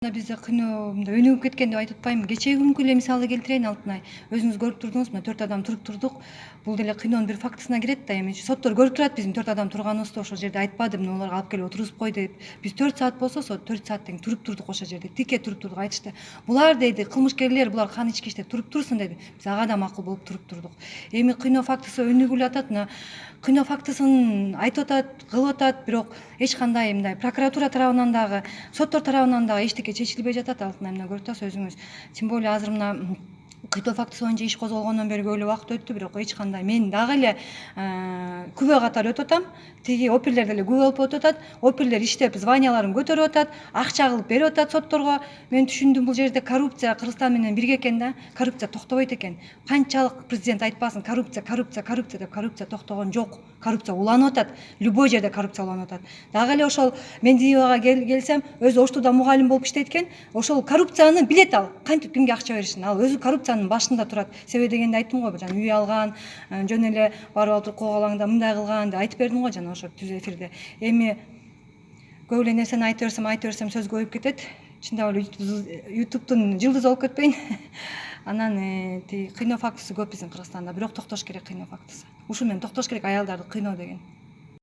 Бизде кыйноо мындай өнүгүп кеткен деп айтып атпаймынбы. Кечеги күнкү эле мисалды келтирейин Алтынай. Өзүңүз көрүп турдуңуз, мына 4 адам туруп турдук. Бул деле кыйноонун бир фактысына кирет да. Эми соттор көрүп турат биздин 4 адам турганыбызды, ошол жерде айтпады, мына оларга алып келип отургузуп кой деп. Биз 4 саат болсо, сол 4 саат тең туруп турдук ошол жерде. Тике туруп турдук. Айтышты. Булар деди, кылмышкерлер, булар кан ичкичте туруп турсун деди. Биз ага да макул болуп туруп турдук. Эми кыйноо фактысы өнүгүлүп атат. Мына кыйноо фактысын айтып атат, кылып атат, бирок эч кандай мындай прокуратура тарабынан дагы, соттор тарабынан дагы эчтеке чечилбей жатат. Алтынай, мына көрүп атасыз өзүңүз. Тем более азыр мына кыйноо фактысы боюнча иш козголгондон бери көп эле убакыт өттү, бирок эч кандай мен дагы эле күбө катары өтүп атам. Тиги оперлер деле күбө болуп өтүп атат. Оперлер иштеп званияларын көтөрүп атат, акча кылып берип атат сотторго. Мен түшүндүм, бул жерде коррупция Кыргызстан менен бирге экен да. Коррупция токтобойт экен. Канчалык президент айтпасын, коррупция, коррупция, коррупция деп, коррупция токтогон жок. Коррупция уланып атат. Любой жерде коррупция уланып атат. Дагы эле ошол Мендиевага келсем, өзү Оштуда мугалим болуп иштейт экен. Ошол коррупцияны билет ал. Кантип кимге акча беришин. Ал өзү коррупциянын башында турат. Себеби дегенде айттым го, жана үй алган, жөн эле барып алып туруп кок алаңда мындай кылган деп айтып бердим го жана ошо түз эфирде. Эми көп эле нерсени айта берсем сөз көбөйүп кетет. Чындап эле ютубтун жылдызы болуп кетпейин. Анан тиги кыйноо фактысы көп биздин Кыргызстанда, бирок токтош керек кыйноо фактысы. Ушул менен токтош керек аялдарды кыйноо деген.